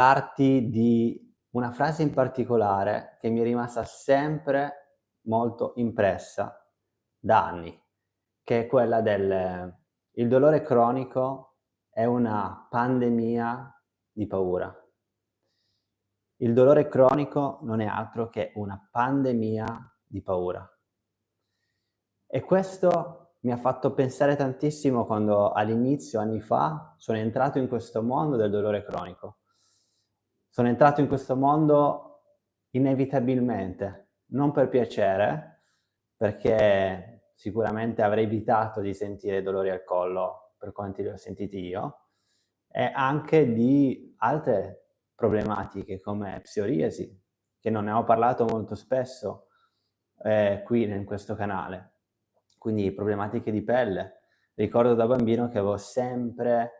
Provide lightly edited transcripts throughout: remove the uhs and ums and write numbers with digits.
Parti di una frase in particolare che mi è rimasta sempre molto impressa da anni, che è quella del: "Il dolore cronico è una pandemia di paura". Il dolore cronico non è altro che una pandemia di paura. E questo mi ha fatto pensare tantissimo quando all'inizio, anni fa, sono entrato in questo mondo del dolore cronico. Sono entrato in questo mondo inevitabilmente, non per piacere, perché sicuramente avrei evitato di sentire dolori al collo per quanti li ho sentiti io, e anche di altre problematiche come psoriasi, che non ne ho parlato molto spesso, qui in questo canale. Quindi problematiche di pelle. Ricordo da bambino che avevo sempre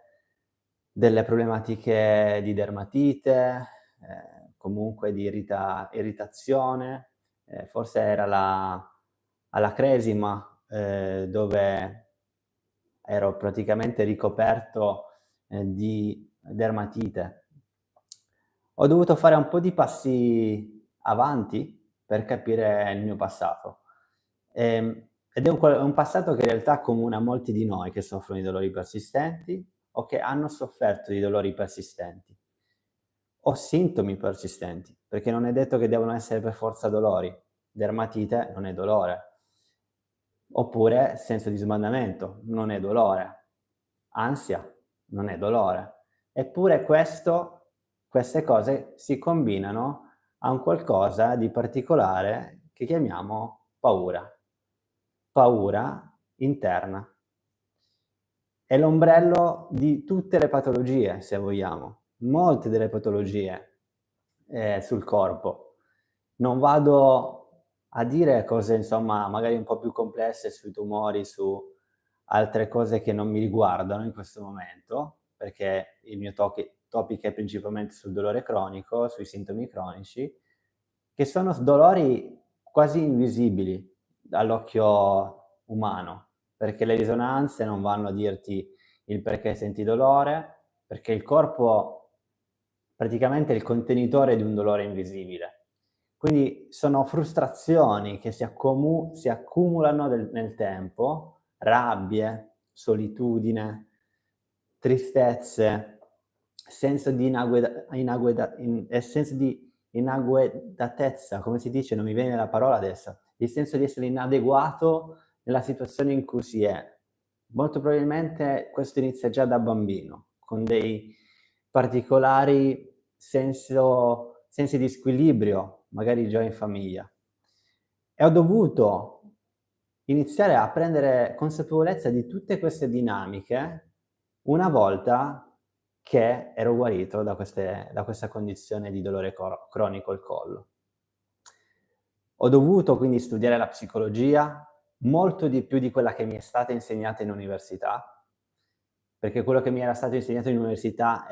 delle problematiche di dermatite, comunque di irritazione, forse era alla cresima, dove ero praticamente ricoperto, di dermatite. Ho dovuto fare un po' di passi avanti per capire il mio passato. Ed è un passato che in realtà accomuna molti di noi che soffrono di dolori persistenti o che hanno sofferto di dolori persistenti o sintomi persistenti, perché non è detto che devono essere per forza dolori. Dermatite non è dolore. Oppure senso di sbandamento, non è dolore. Ansia, non è dolore. Eppure queste cose si combinano a un qualcosa di particolare che chiamiamo paura. Paura interna. È l'ombrello di tutte le patologie, se vogliamo. Molte delle patologie, sul corpo. Non vado a dire cose, insomma, magari un po' più complesse sui tumori, su altre cose che non mi riguardano in questo momento, perché il mio topic è principalmente sul dolore cronico, sui sintomi cronici, che sono dolori quasi invisibili all'occhio umano, perché le risonanze non vanno a dirti il perché senti dolore, perché il corpo praticamente è il contenitore di un dolore invisibile. Quindi sono frustrazioni che si accumulano nel tempo, rabbie, solitudine, tristezze, senso di senso di inaguedatezza, come si dice? Non mi viene la parola adesso. Il senso di essere inadeguato nella situazione in cui si è. Molto probabilmente questo inizia già da bambino, con dei particolari sensi di squilibrio, magari già in famiglia. E ho dovuto iniziare a prendere consapevolezza di tutte queste dinamiche una volta che ero guarito da questa condizione di dolore cronico al collo. Ho dovuto quindi studiare la psicologia, molto di più di quella che mi è stata insegnata in università, perché quello che mi era stato insegnato in università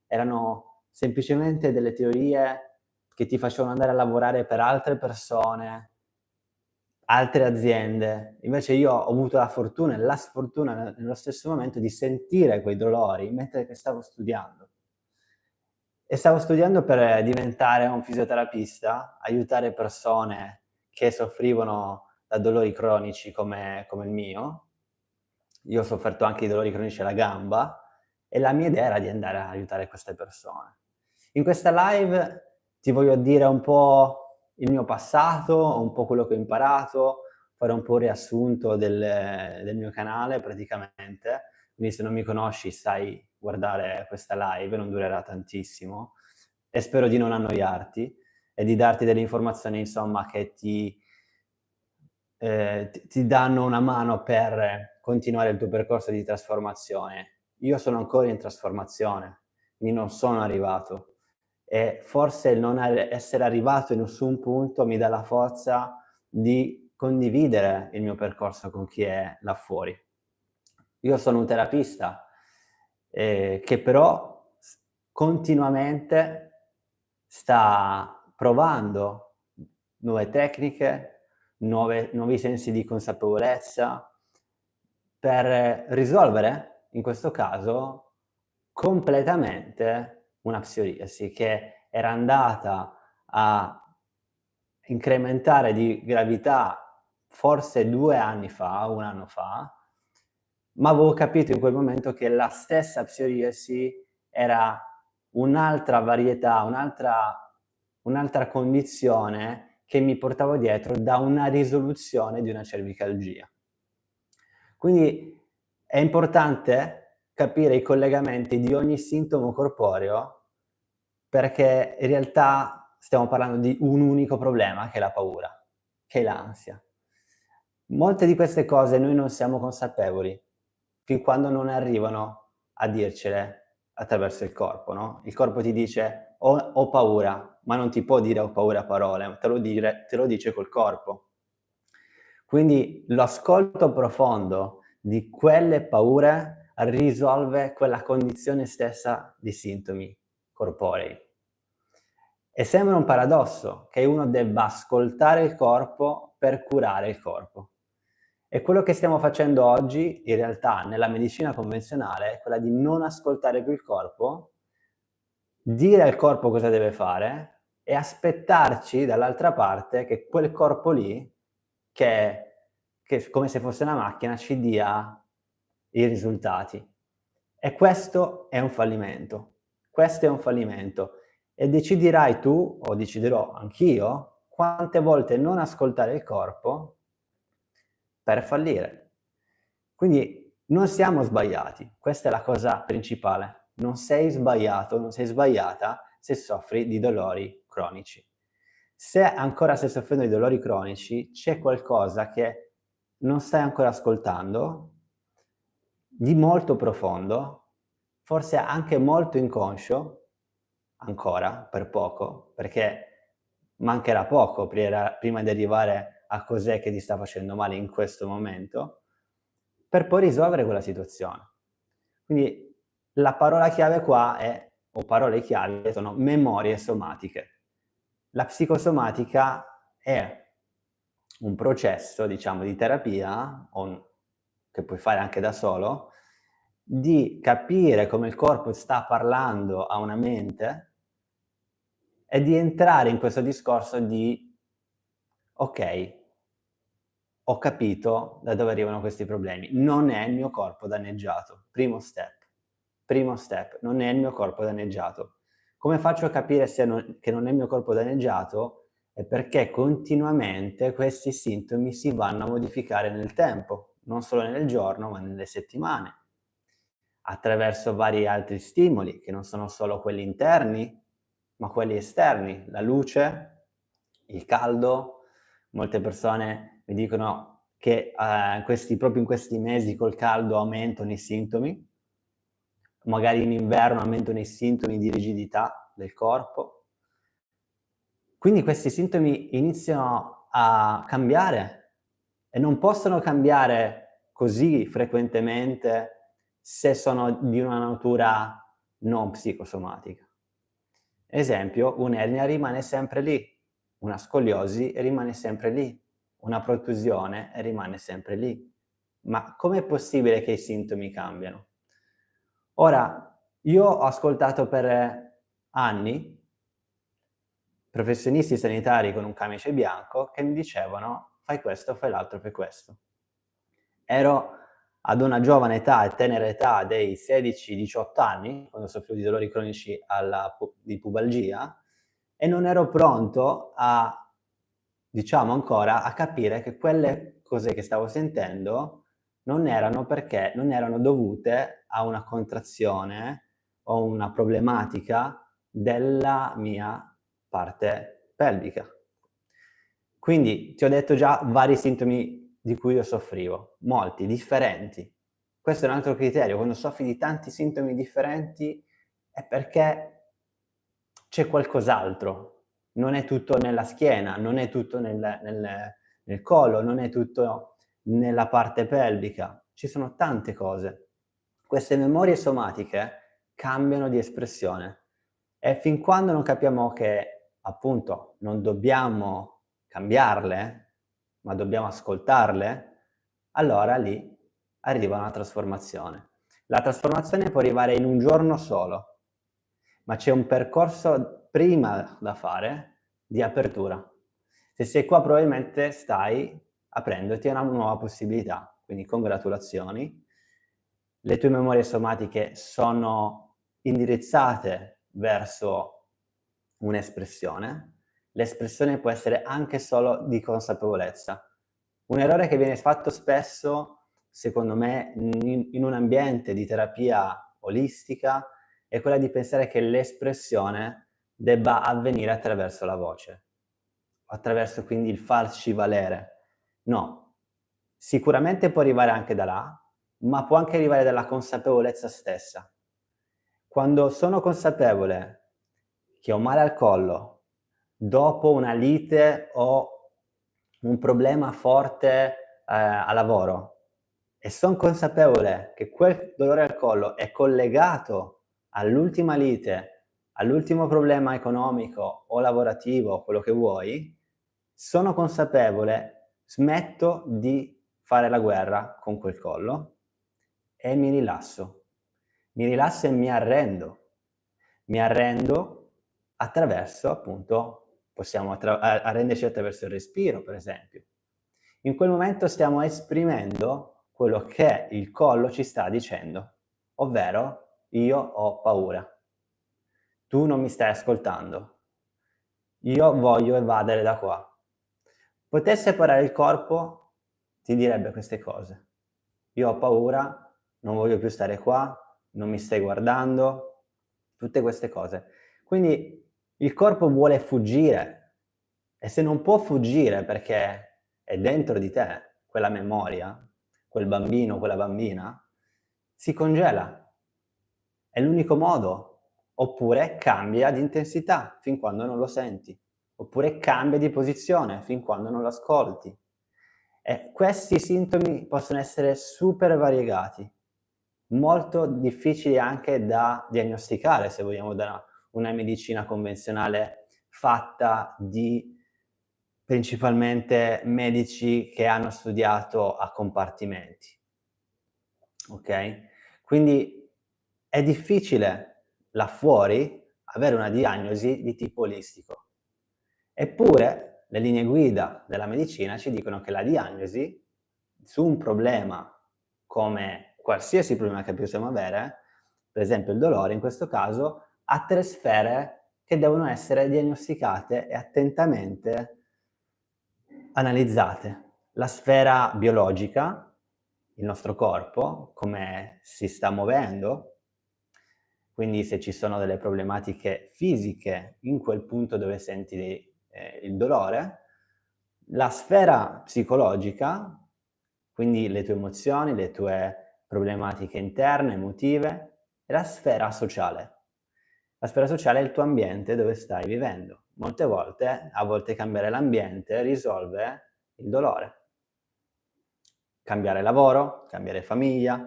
erano semplicemente delle teorie che ti facevano andare a lavorare per altre persone, altre aziende. Invece io ho avuto la fortuna e la sfortuna nello stesso momento di sentire quei dolori mentre che stavo studiando. E stavo studiando per diventare un fisioterapista, aiutare persone che soffrivano da dolori cronici come il mio. Io ho sofferto anche di dolori cronici alla gamba e la mia idea era di andare a aiutare queste persone. In questa live ti voglio dire un po' il mio passato, un po' quello che ho imparato, fare un po' un riassunto del mio canale praticamente. Quindi se non mi conosci sai guardare questa live, non durerà tantissimo e spero di non annoiarti e di darti delle informazioni insomma che ti danno una mano per continuare il tuo percorso di trasformazione. Io sono ancora in trasformazione, quindi non sono arrivato e forse il non essere arrivato in nessun punto mi dà la forza di condividere il mio percorso con chi è là fuori. Io sono un terapista, che però continuamente sta provando nuove tecniche, nuovi sensi di consapevolezza per risolvere, in questo caso, completamente una psoriasi che era andata a incrementare di gravità forse 2 anni fa, 1 anno fa, ma avevo capito in quel momento che la stessa psoriasi era un'altra varietà, un'altra condizione che mi portavo dietro da una risoluzione di una cervicalgia. Quindi è importante capire i collegamenti di ogni sintomo corporeo, perché in realtà stiamo parlando di un unico problema, che è la paura, che è l'ansia. Molte di queste cose noi non siamo consapevoli fin quando non arrivano a dircele attraverso il corpo, no? Il corpo ti dice ho paura, ma non ti può dire ho paura a parole, te lo dice col corpo. Quindi l'ascolto profondo di quelle paure risolve quella condizione stessa di sintomi corporei. E sembra un paradosso che uno debba ascoltare il corpo per curare il corpo. E quello che stiamo facendo oggi, in realtà, nella medicina convenzionale, è quella di non ascoltare più il corpo, dire al corpo cosa deve fare e aspettarci dall'altra parte che quel corpo lì, che come se fosse una macchina, ci dia i risultati. E questo è un fallimento. Questo è un fallimento. E deciderai tu, o deciderò anch'io, quante volte non ascoltare il corpo per fallire. Quindi non siamo sbagliati, questa è la cosa principale. Non sei sbagliato, non sei sbagliata se soffri di dolori cronici. Se ancora stai soffrendo di dolori cronici, c'è qualcosa che non stai ancora ascoltando, di molto profondo, forse anche molto inconscio, ancora, per poco, perché mancherà poco prima di arrivare a cos'è che ti sta facendo male in questo momento, per poi risolvere quella situazione. Quindi la parola chiave qua è, o parole chiave, sono memorie somatiche. La psicosomatica è un processo, diciamo, di terapia, che puoi fare anche da solo, di capire come il corpo sta parlando a una mente e di entrare in questo discorso di ok, ho capito da dove arrivano questi problemi. Non è il mio corpo danneggiato. Primo step, non è il mio corpo danneggiato. Come faccio a capire che non è il mio corpo danneggiato? È perché continuamente questi sintomi si vanno a modificare nel tempo, non solo nel giorno, ma nelle settimane, attraverso vari altri stimoli, che non sono solo quelli interni, ma quelli esterni, la luce, il caldo. Molte persone mi dicono che proprio in questi mesi col caldo aumentano i sintomi, magari in inverno aumentano i sintomi di rigidità del corpo. Quindi questi sintomi iniziano a cambiare e non possono cambiare così frequentemente se sono di una natura non psicosomatica. Esempio, un'ernia rimane sempre lì, una scoliosi rimane sempre lì, una protusione rimane sempre lì. Ma com'è possibile che i sintomi cambiano? Ora, io ho ascoltato per anni professionisti sanitari con un camice bianco che mi dicevano fai questo, fai l'altro, fai questo. Ero ad una giovane età e tenera età dei 16-18 anni, quando soffrivo di dolori cronici di pubalgia, e non ero pronto diciamo ancora, a capire che quelle cose che stavo sentendo non erano dovute a una contrazione o una problematica della mia parte pelvica. Quindi ti ho detto già vari sintomi di cui io soffrivo, molti, differenti. Questo è un altro criterio, quando soffri di tanti sintomi differenti è perché c'è qualcos'altro, non è tutto nella schiena, non è tutto nel collo, non è tutto nella parte pelvica, ci sono tante cose. Queste memorie somatiche cambiano di espressione e fin quando non capiamo che appunto non dobbiamo cambiarle, ma dobbiamo ascoltarle, allora lì arriva una trasformazione. La trasformazione può arrivare in un giorno solo, ma c'è un percorso prima da fare di apertura. Se sei qua probabilmente stai aprendoti a una nuova possibilità, quindi congratulazioni. Le tue memorie somatiche sono indirizzate verso un'espressione. L'espressione può essere anche solo di consapevolezza. Un errore che viene fatto spesso, secondo me, in un ambiente di terapia olistica è quella di pensare che l'espressione debba avvenire attraverso la voce, attraverso quindi il farci valere. No, sicuramente può arrivare anche da là, ma può anche arrivare dalla consapevolezza stessa. Quando sono consapevole che ho male al collo, dopo una lite o un problema forte a lavoro, e son consapevole che quel dolore al collo è collegato all'ultima lite, all'ultimo problema economico o lavorativo, quello che vuoi, sono consapevole, smetto di fare la guerra con quel collo e mi rilasso. Mi rilasso e mi arrendo. Mi arrendo attraverso, appunto, possiamo arrenderci attraverso il respiro, per esempio. In quel momento stiamo esprimendo quello che il collo ci sta dicendo, ovvero io ho paura. Tu non mi stai ascoltando. Io voglio evadere da qua. Poter separare il corpo ti direbbe queste cose. Io ho paura, non voglio più stare qua, non mi stai guardando, tutte queste cose. Quindi il corpo vuole fuggire e se non può fuggire perché è dentro di te quella memoria, quel bambino, quella bambina, si congela. È l'unico modo. Oppure cambia di intensità fin quando non lo senti. Oppure cambia di posizione fin quando non lo ascolti. E questi sintomi possono essere super variegati, molto difficili anche da diagnosticare, se vogliamo, da una medicina convenzionale fatta di principalmente medici che hanno studiato a compartimenti. Ok? Quindi è difficile là fuori avere una diagnosi di tipo olistico. Eppure le linee guida della medicina ci dicono che la diagnosi su un problema come qualsiasi problema che possiamo avere, per esempio il dolore in questo caso, ha 3 sfere che devono essere diagnosticate e attentamente analizzate. La sfera biologica, il nostro corpo, come si sta muovendo, quindi se ci sono delle problematiche fisiche in quel punto dove senti il dolore, la sfera psicologica, quindi le tue emozioni, le tue problematiche interne, emotive, e la sfera sociale. La sfera sociale è il tuo ambiente dove stai vivendo. Molte volte, a volte cambiare l'ambiente risolve il dolore. Cambiare lavoro, cambiare famiglia,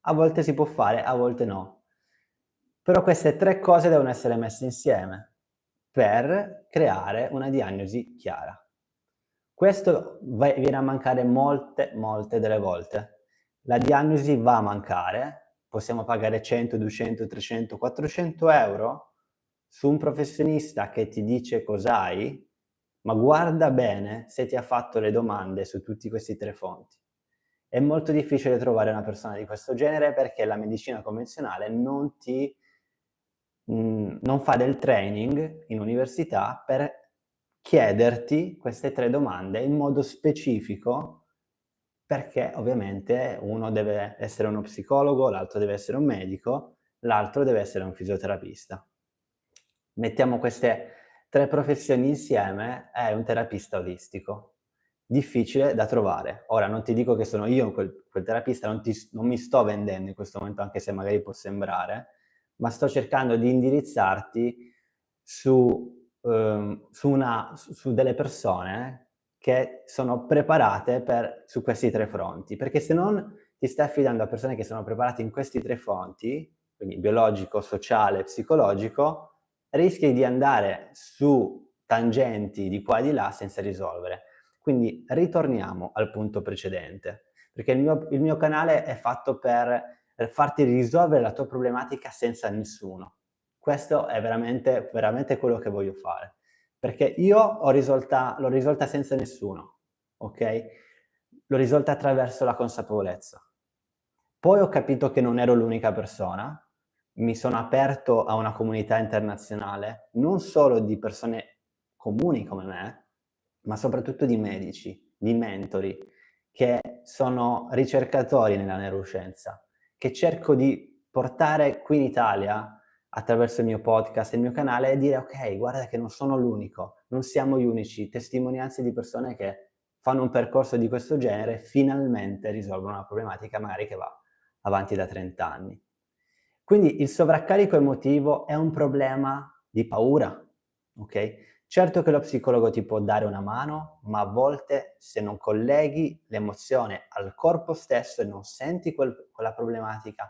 a volte si può fare, a volte no. Però queste 3 cose devono essere messe insieme per creare una diagnosi chiara. Questo viene a mancare molte delle volte. La diagnosi va a mancare, possiamo pagare 100, 200, 300, 400 € su un professionista che ti dice cos'hai, ma guarda bene se ti ha fatto le domande su tutti questi 3 fonti. È molto difficile trovare una persona di questo genere perché la medicina convenzionale non fa del training in università per chiederti queste 3 domande in modo specifico, perché ovviamente uno deve essere uno psicologo, l'altro deve essere un medico, l'altro deve essere un fisioterapista. Mettiamo queste 3 professioni insieme, è un terapista olistico. Difficile da trovare. Ora non ti dico che sono io quel terapista, non mi sto vendendo in questo momento, anche se magari può sembrare, ma sto cercando di indirizzarti su delle persone che sono preparate su questi 3 fronti, perché se non ti stai affidando a persone che sono preparate in questi 3 fronti, quindi biologico, sociale, psicologico, rischi di andare su tangenti di qua e di là senza risolvere. Quindi ritorniamo al punto precedente, perché il mio canale è fatto per farti risolvere la tua problematica senza nessuno. Questo è veramente, veramente quello che voglio fare, perché io l'ho risolta senza nessuno, ok? L'ho risolta attraverso la consapevolezza. Poi ho capito che non ero l'unica persona, mi sono aperto a una comunità internazionale, non solo di persone comuni come me, ma soprattutto di medici, di mentori, che sono ricercatori nella neuroscienza, che cerco di portare qui in Italia attraverso il mio podcast e il mio canale e dire ok, guarda che non sono l'unico, non siamo gli unici, testimonianze di persone che fanno un percorso di questo genere e finalmente risolvono una problematica magari che va avanti da 30 anni. Quindi il sovraccarico emotivo è un problema di paura, ok? Certo che lo psicologo ti può dare una mano, ma a volte se non colleghi l'emozione al corpo stesso e non senti quella problematica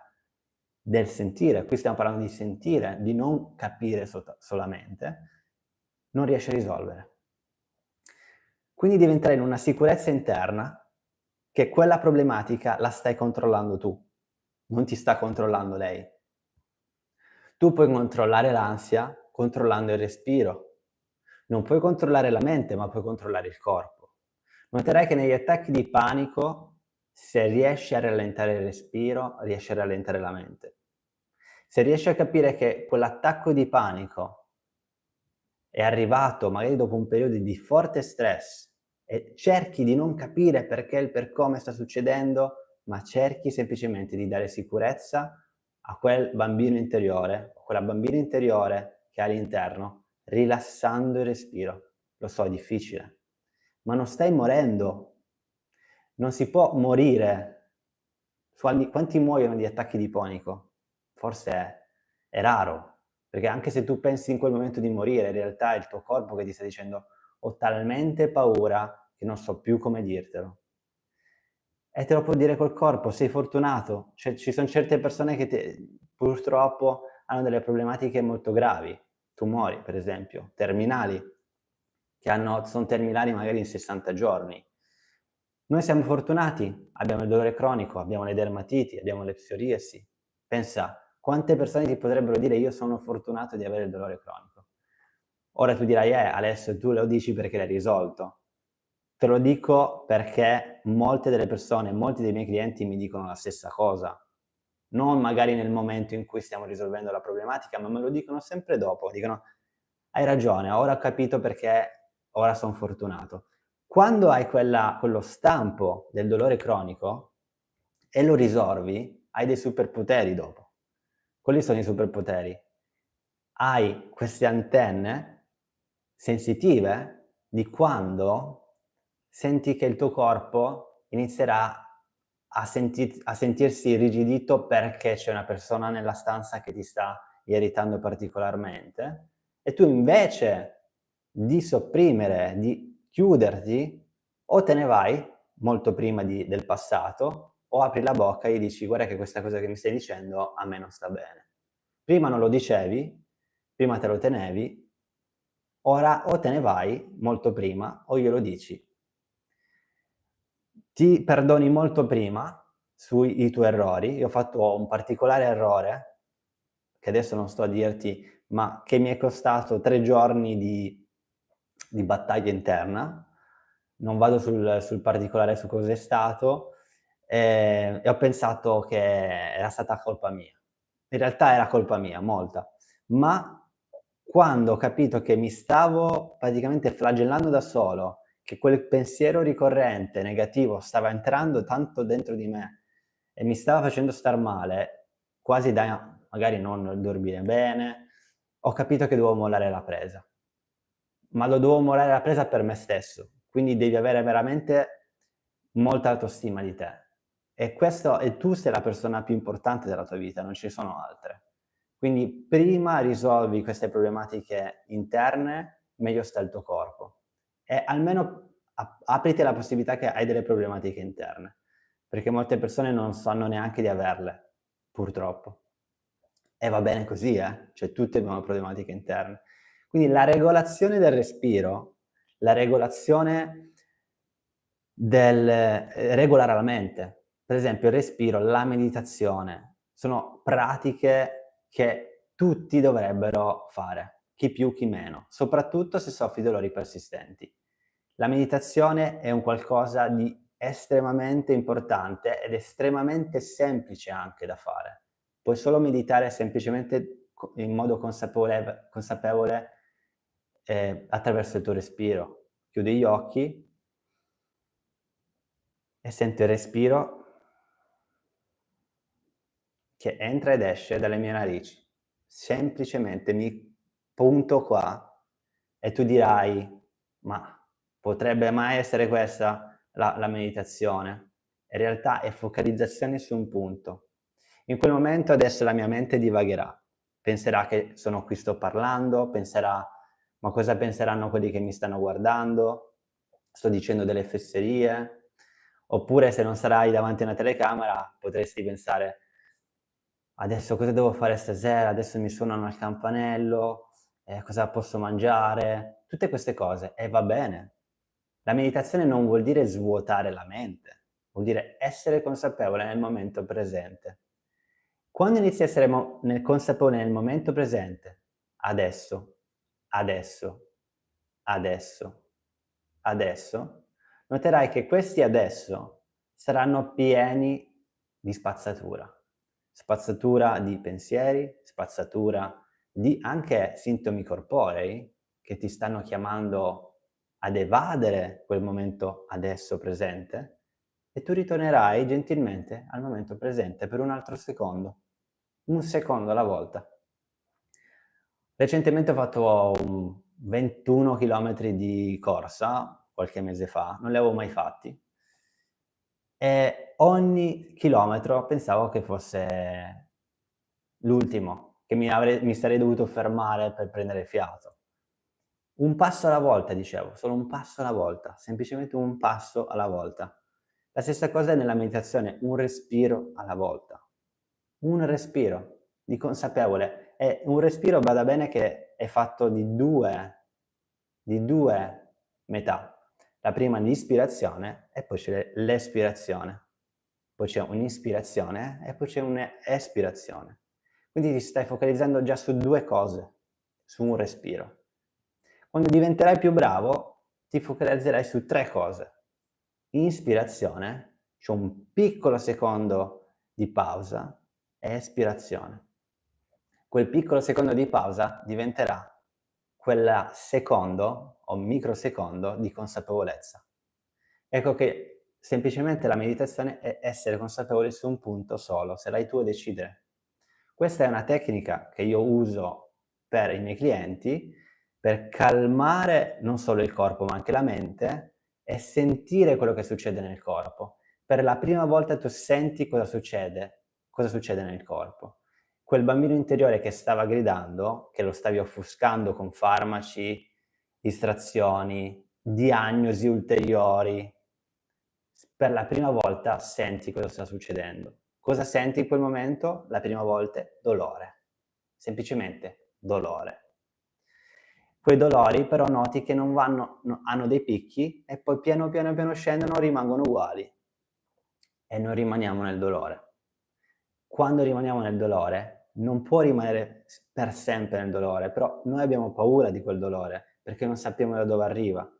del sentire, qui stiamo parlando di sentire, di non capire solamente, non riesci a risolvere. Quindi devi entrare in una sicurezza interna che quella problematica la stai controllando tu, non ti sta controllando lei. Tu puoi controllare l'ansia controllando il respiro. Non puoi controllare la mente, ma puoi controllare il corpo. Noterai che negli attacchi di panico, se riesci a rallentare il respiro, riesci a rallentare la mente. Se riesci a capire che quell'attacco di panico è arrivato magari dopo un periodo di forte stress e cerchi di non capire perché e per come sta succedendo, ma cerchi semplicemente di dare sicurezza a quel bambino interiore, a quella bambina interiore che hai all'interno, rilassando il respiro. Lo so, è difficile, ma non stai morendo. Non si può morire. Quanti muoiono di attacchi di panico? Forse è raro, perché anche se tu pensi in quel momento di morire, in realtà è il tuo corpo che ti sta dicendo ho talmente paura che non so più come dirtelo. E te lo può dire col corpo, sei fortunato. Cioè, ci sono certe persone che purtroppo hanno delle problematiche molto gravi, tumori per esempio, terminali, sono terminali magari in 60 giorni. Noi siamo fortunati, abbiamo il dolore cronico, abbiamo le dermatiti, abbiamo le psoriasi. Pensa, quante persone ti potrebbero dire io sono fortunato di avere il dolore cronico. Ora tu dirai, Alessio, tu lo dici perché l'hai risolto. Te lo dico perché molte delle persone, molti dei miei clienti mi dicono la stessa cosa. Non magari nel momento in cui stiamo risolvendo la problematica, ma me lo dicono sempre dopo. Dicono, hai ragione, ora ho capito perché ora sono fortunato. Quando hai quello stampo del dolore cronico e lo risolvi, hai dei superpoteri dopo. Quali sono i superpoteri? Hai queste antenne sensitive di quando senti che il tuo corpo inizierà a sentirsi irrigidito perché c'è una persona nella stanza che ti sta irritando particolarmente e tu invece di sopprimere, di chiuderti, o te ne vai molto prima del passato o apri la bocca e gli dici guarda che questa cosa che mi stai dicendo a me non sta bene. Prima non lo dicevi, prima te lo tenevi, ora o te ne vai molto prima o glielo dici. Ti perdoni molto prima sui tuoi errori. Io ho fatto un particolare errore, che adesso non sto a dirti, ma che mi è costato 3 giorni di battaglia interna. Non vado sul particolare su cos'è stato, e ho pensato che era stata colpa mia. In realtà era colpa mia, molta. Ma quando ho capito che mi stavo praticamente flagellando da solo, che quel pensiero ricorrente negativo stava entrando tanto dentro di me e mi stava facendo star male, quasi da magari non dormire bene, ho capito che dovevo mollare la presa. Ma lo dovevo mollare la presa per me stesso, quindi devi avere veramente molta autostima di te. E tu sei la persona più importante della tua vita, non ci sono altre. Quindi prima risolvi queste problematiche interne, meglio sta il tuo corpo. E almeno apriti la possibilità che hai delle problematiche interne, perché molte persone non sanno neanche di averle, purtroppo. E va bene così, cioè tutti abbiamo problematiche interne. Quindi la regolazione del respiro, la regolazione regolare la mente. Per esempio il respiro, la meditazione, sono pratiche che tutti dovrebbero fare, chi più chi meno, soprattutto se soffri di dolori persistenti. La meditazione è un qualcosa di estremamente importante ed estremamente semplice anche da fare. Puoi solo meditare semplicemente in modo consapevole attraverso il tuo respiro. Chiudi gli occhi e senti il respiro che entra ed esce dalle mie narici. Semplicemente mi punto qua e tu dirai: "Ma potrebbe mai essere questa la meditazione?" In realtà è focalizzazione su un punto. In quel momento adesso la mia mente divagherà. Penserà che sono qui, sto parlando, penserà: "Ma cosa penseranno quelli che mi stanno guardando? Sto dicendo delle fesserie?" Oppure se non sarai davanti a una telecamera potresti pensare: "Adesso cosa devo fare stasera? Adesso mi suonano al campanello, cosa posso mangiare?" Tutte queste cose e va bene. La meditazione non vuol dire svuotare la mente, vuol dire essere consapevole nel momento presente. Quando inizi a essere consapevole nel momento presente, adesso, adesso, adesso, adesso, noterai che questi adesso saranno pieni di spazzatura. Spazzatura di pensieri, spazzatura di anche sintomi corporei che ti stanno chiamando ad evadere quel momento adesso presente e tu ritornerai gentilmente al momento presente per un altro secondo, un secondo alla volta. Recentemente ho fatto 21 chilometri di corsa, qualche mese fa, non li avevo mai fatti. E ogni chilometro pensavo che fosse l'ultimo, che mi sarei dovuto fermare per prendere fiato. Un passo alla volta dicevo, solo un passo alla volta, semplicemente un passo alla volta. La stessa cosa è nella meditazione, un respiro alla volta. Un respiro di consapevole e un respiro, bada bene, che è fatto di due metà. La prima l'ispirazione e poi c'è l'espirazione. Poi c'è un'ispirazione e poi c'è un'espirazione. Quindi ti stai focalizzando già su 2 cose, su un respiro. Quando diventerai più bravo, ti focalizzerai su 3 cose. Inspirazione, cioè un piccolo secondo di pausa, e espirazione. Quel piccolo secondo di pausa diventerà quel secondo o microsecondo di consapevolezza. Ecco che semplicemente la meditazione è essere consapevoli su un punto solo, sarai tu a decidere. Questa è una tecnica che io uso per i miei clienti, per calmare non solo il corpo ma anche la mente e sentire quello che succede nel corpo. Per la prima volta tu senti cosa succede nel corpo. Quel bambino interiore che stava gridando, che lo stavi offuscando con farmaci, distrazioni, diagnosi ulteriori, per la prima volta senti cosa sta succedendo. Cosa senti in quel momento? La prima volta? Dolore. Semplicemente dolore. Quei dolori però noti che non vanno, hanno dei picchi e poi piano piano scendono, rimangono uguali e non rimaniamo nel dolore. Quando rimaniamo nel dolore, non può rimanere per sempre nel dolore, però noi abbiamo paura di quel dolore perché non sappiamo da dove arriva.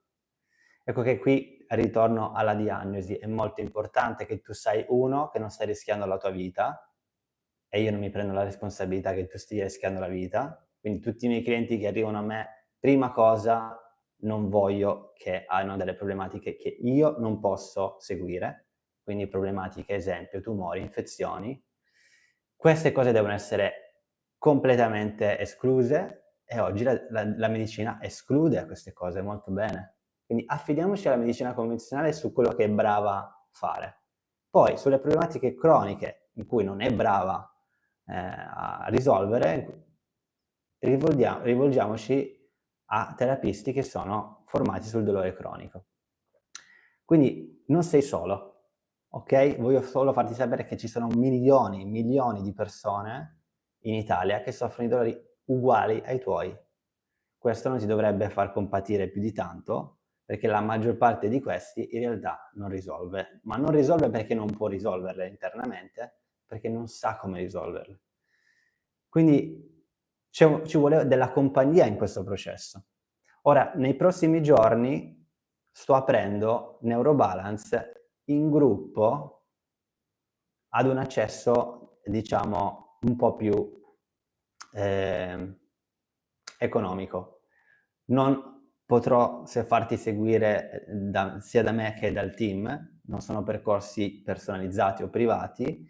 Ecco che qui ritorno alla diagnosi, è molto importante che tu sai, uno, che non stai rischiando la tua vita, e io non mi prendo la responsabilità che tu stia rischiando la vita, quindi tutti i miei clienti che arrivano a me, prima cosa, non voglio che hanno delle problematiche che io non posso seguire, quindi problematiche, esempio, tumori, infezioni. Queste cose devono essere completamente escluse e oggi la medicina esclude queste cose molto bene. Quindi affidiamoci alla medicina convenzionale su quello che è brava a fare. Poi sulle problematiche croniche in cui non è brava a risolvere, rivolgiamoci a terapisti che sono formati sul dolore cronico. Quindi non sei solo, ok? Voglio solo farti sapere che ci sono milioni di persone in Italia che soffrono di dolori uguali ai tuoi. Questo non ti dovrebbe far compatire più di tanto, perché la maggior parte di questi in realtà non risolve, ma non risolve perché non può risolverle internamente, perché non sa come risolverle. Quindi ci vuole della compagnia in questo processo. Ora, nei prossimi giorni sto aprendo Neurobalance in gruppo ad un accesso, diciamo, un po' più economico. Non potrò farti seguire sia da me che dal team, non sono percorsi personalizzati o privati,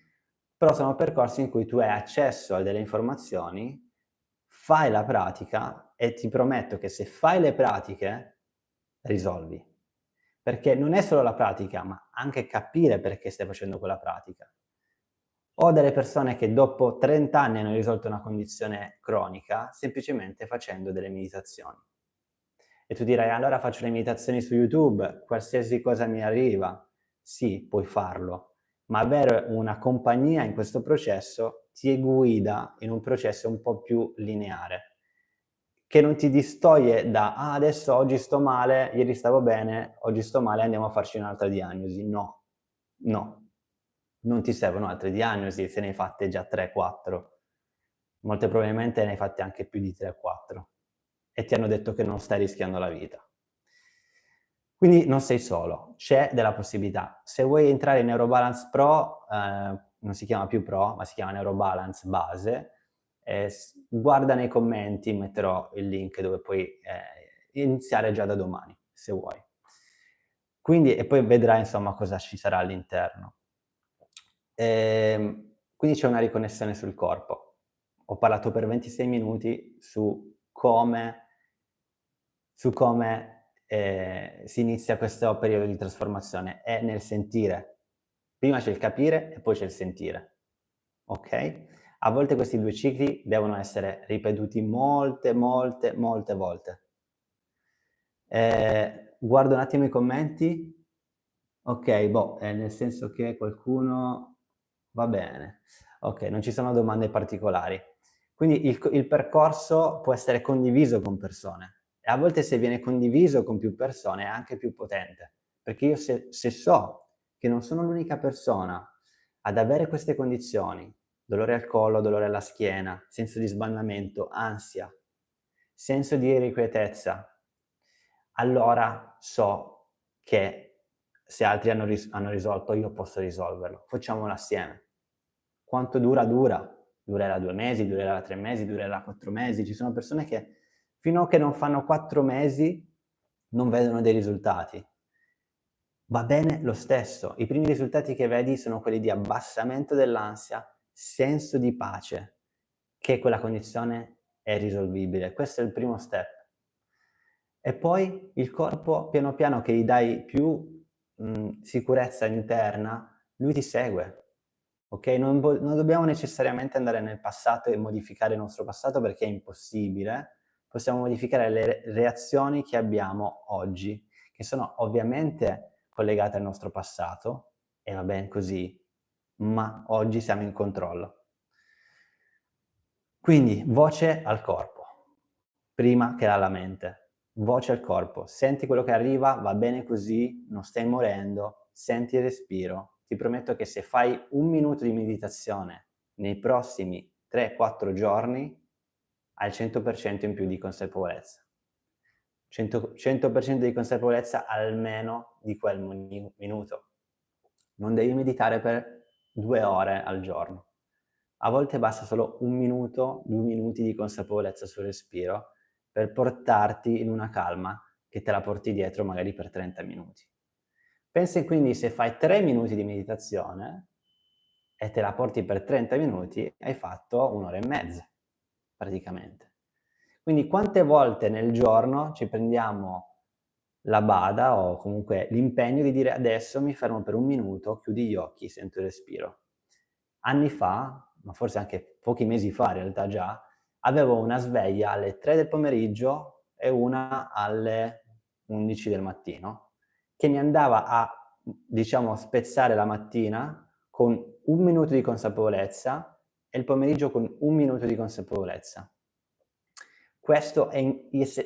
però sono percorsi in cui tu hai accesso a delle informazioni, fai la pratica e ti prometto che se fai le pratiche risolvi. Perché non è solo la pratica, ma anche capire perché stai facendo quella pratica. Ho delle persone che dopo 30 anni hanno risolto una condizione cronica semplicemente facendo delle meditazioni. E tu dirai: "Allora faccio le meditazioni su YouTube, qualsiasi cosa mi arriva". Sì, puoi farlo, ma avere una compagnia in questo processo ti guida in un processo un po' più lineare, che non ti distoglie da: "Ah, adesso oggi sto male, ieri stavo bene, oggi sto male, andiamo a farci un'altra diagnosi". No, no. Non ti servono altre diagnosi, se ne hai fatte già 3, 4. Molte probabilmente ne hai fatte anche più di 3 o 4 e ti hanno detto che non stai rischiando la vita. Quindi non sei solo, c'è della possibilità. Se vuoi entrare in Neurobalance Pro, non si chiama più Pro, ma si chiama Neurobalance Base, guarda nei commenti, metterò il link dove puoi iniziare già da domani, se vuoi. Quindi, e poi vedrai insomma cosa ci sarà all'interno. Quindi c'è una riconnessione sul corpo. Ho parlato per 26 minuti su come si inizia questo periodo di trasformazione, è nel sentire. Prima c'è il capire e poi c'è il sentire, okay? A volte questi 2 cicli devono essere ripetuti molte, molte, molte volte. Guardo un attimo i commenti. Okay, nel senso che qualcuno va bene. Okay, non ci sono domande particolari. Quindi il percorso può essere condiviso con persone e a volte se viene condiviso con più persone è anche più potente, perché io se so che non sono l'unica persona ad avere queste condizioni, dolore al collo, dolore alla schiena, senso di sbandamento, ansia, senso di irrequietezza, allora so che se altri hanno risolto, io posso risolverlo. Facciamolo assieme. Quanto dura? Dura. Durerà 2 mesi, durerà 3 mesi, durerà 4 mesi. Ci sono persone che fino a che non fanno 4 mesi non vedono dei risultati. Va bene lo stesso. I primi risultati che vedi sono quelli di abbassamento dell'ansia, senso di pace, che quella condizione è risolvibile. Questo è il primo step. E poi il corpo piano piano che gli dai più, sicurezza interna, lui ti segue, okay, non dobbiamo necessariamente andare nel passato e modificare il nostro passato perché è impossibile, possiamo modificare le reazioni che abbiamo oggi, che sono ovviamente collegate al nostro passato, e va ben così, ma oggi siamo in controllo. Quindi voce al corpo, prima che alla mente. Voce al corpo, senti quello che arriva, va bene così, non stai morendo, senti il respiro. Ti prometto che se fai 1 minuto di meditazione nei prossimi 3, 4 giorni, hai il 100% in più di consapevolezza. 100% di consapevolezza almeno di quel minuto. Non devi meditare per 2 ore al giorno. A volte basta solo 1 minuto, 2 minuti di consapevolezza sul respiro per portarti in una calma che te la porti dietro magari per 30 minuti. Pensi quindi se fai 3 minuti di meditazione e te la porti per 30 minuti, hai fatto 1 ora e mezza, praticamente. Quindi quante volte nel giorno ci prendiamo la bada o comunque l'impegno di dire: "Adesso mi fermo per 1 minuto, chiudi gli occhi, sento il respiro". Anni fa, ma forse anche pochi mesi fa in realtà già, avevo una sveglia alle 3 del pomeriggio e una alle 11 del mattino, che mi andava a, diciamo, spezzare la mattina con 1 minuto di consapevolezza e il pomeriggio con 1 minuto di consapevolezza. Questo è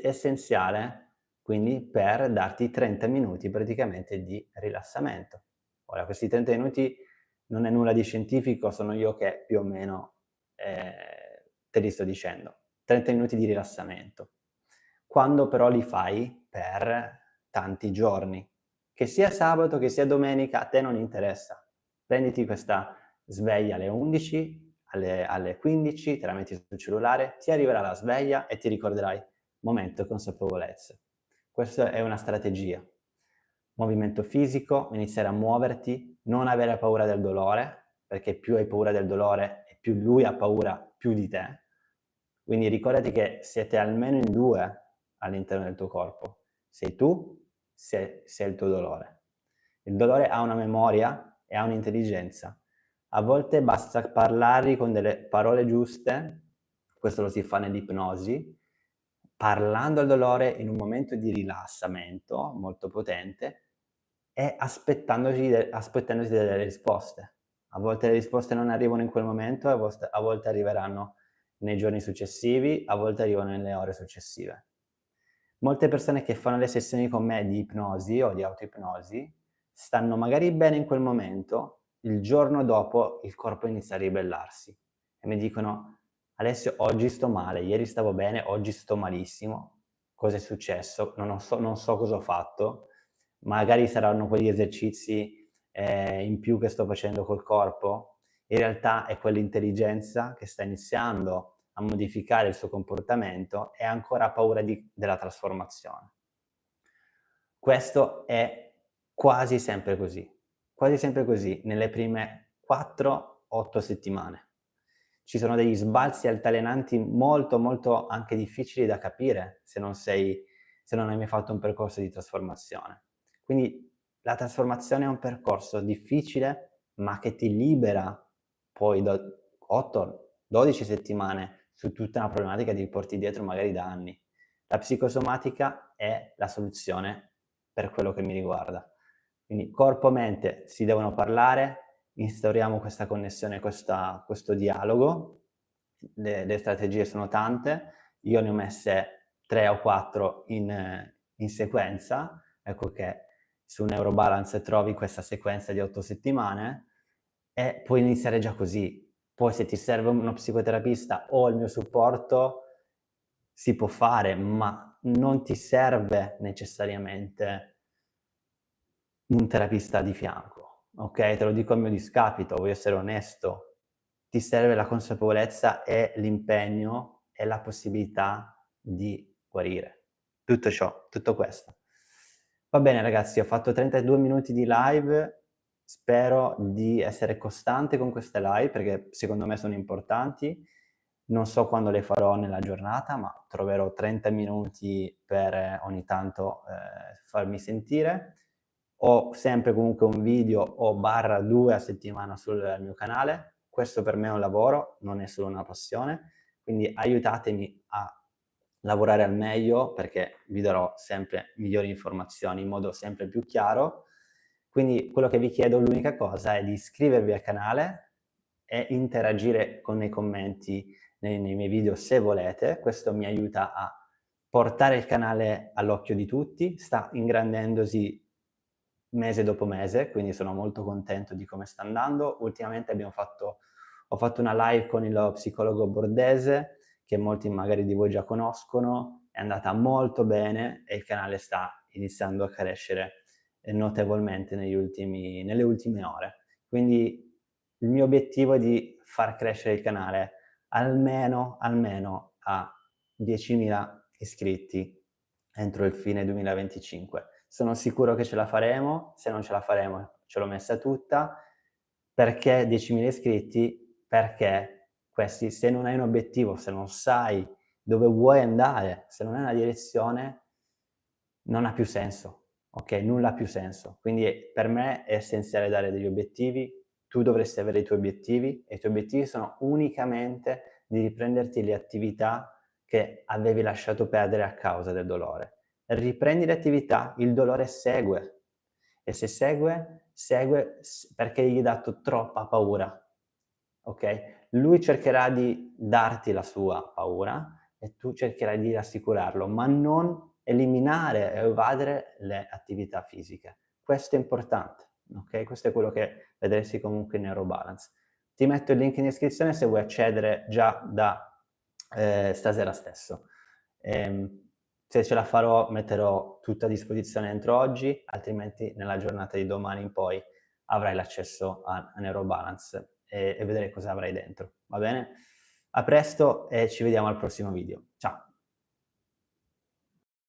essenziale, quindi, per darti 30 minuti praticamente di rilassamento. Ora, questi 30 minuti non è nulla di scientifico, sono io che più o meno te li sto dicendo. 30 minuti di rilassamento. Quando però li fai per tanti giorni, che sia sabato, che sia domenica, a te non interessa. Prenditi questa sveglia alle 11, alle 15, te la metti sul cellulare, ti arriverà la sveglia e ti ricorderai momento consapevolezza. Questa è una strategia. Movimento fisico, iniziare a muoverti, non avere paura del dolore, perché più hai paura del dolore e più lui ha paura più di te. Quindi ricordati che siete almeno in due all'interno del tuo corpo. Sei tu, sei il tuo dolore. Il dolore ha una memoria e ha un'intelligenza. A volte basta parlargli con delle parole giuste, questo lo si fa nell'ipnosi, parlando al dolore in un momento di rilassamento molto potente e aspettandosi delle risposte. A volte le risposte non arrivano in quel momento, a volte arriveranno nei giorni successivi, a volte arrivano nelle ore successive. Molte persone che fanno le sessioni con me di ipnosi o di autoipnosi stanno magari bene in quel momento, il giorno dopo il corpo inizia a ribellarsi e mi dicono: Alessio, oggi sto male, ieri stavo bene, oggi sto malissimo, cosa è successo? Non so cosa ho fatto, magari saranno quegli esercizi in più che sto facendo col corpo, in realtà è quell'intelligenza che sta iniziando a modificare il suo comportamento e ha ancora paura della trasformazione. Questo è quasi sempre così nelle prime 4-8 settimane. Ci sono degli sbalzi altalenanti molto, molto anche difficili da capire se non hai mai fatto un percorso di trasformazione. Quindi la trasformazione è un percorso difficile, ma che ti libera poi da 8-12 settimane su tutta una problematica che ti porti dietro magari da anni. La psicosomatica è la soluzione per quello che mi riguarda. Quindi corpo e mente si devono parlare, instauriamo questa connessione, questo dialogo. Le strategie sono tante, io ne ho messe 3 o 4 in sequenza, ecco che su Neurobalance trovi questa sequenza di 8 settimane e puoi iniziare già così. Poi se ti serve uno psicoterapista o il mio supporto si può fare, ma non ti serve necessariamente un terapista di fianco, ok? Te lo dico a mio discapito, voglio essere onesto. Ti serve la consapevolezza e l'impegno e la possibilità di guarire. Tutto ciò, tutto questo. Va bene ragazzi, ho fatto 32 minuti di live, spero di essere costante con queste live perché secondo me sono importanti. Non so quando le farò nella giornata, ma troverò 30 minuti per ogni tanto farmi sentire. Ho sempre comunque un video o barra 2 a settimana sul mio canale. Questo per me è un lavoro, non è solo una passione, quindi aiutatemi a lavorare al meglio perché vi darò sempre migliori informazioni in modo sempre più chiaro. Quindi quello che vi chiedo, l'unica cosa, è di iscrivervi al canale e interagire con i commenti nei miei video se volete. Questo mi aiuta a portare il canale all'occhio di tutti, sta ingrandendosi mese dopo mese, quindi sono molto contento di come sta andando. Ultimamente ho fatto una live con il psicologo Bordese, che molti magari di voi già conoscono, è andata molto bene e il canale sta iniziando a crescere notevolmente nelle ultime ore. Quindi il mio obiettivo è di far crescere il canale almeno a 10.000 iscritti entro il fine 2025. Sono sicuro che ce la faremo, se non ce la faremo ce l'ho messa tutta. Perché 10.000 iscritti? Perché questi, se non hai un obiettivo, se non sai dove vuoi andare, se non hai una direzione, non ha più senso, ok? Nulla ha più senso. Quindi per me è essenziale dare degli obiettivi, tu dovresti avere i tuoi obiettivi e i tuoi obiettivi sono unicamente di riprenderti le attività che avevi lasciato perdere a causa del dolore. Riprendi le attività, il dolore segue e se segue perché gli hai dato troppa paura, ok? Lui cercherà di darti la sua paura e tu cercherai di rassicurarlo, ma non eliminare e evadere le attività fisiche. Questo è importante, ok? Questo è quello che vedresti comunque in Neurobalance. Ti metto il link in descrizione se vuoi accedere già da stasera stesso. Se ce la farò metterò tutto a disposizione entro oggi, altrimenti nella giornata di domani in poi avrai l'accesso a Neurobalance e vedrai cosa avrai dentro, va bene? A presto e ci vediamo al prossimo video. Ciao!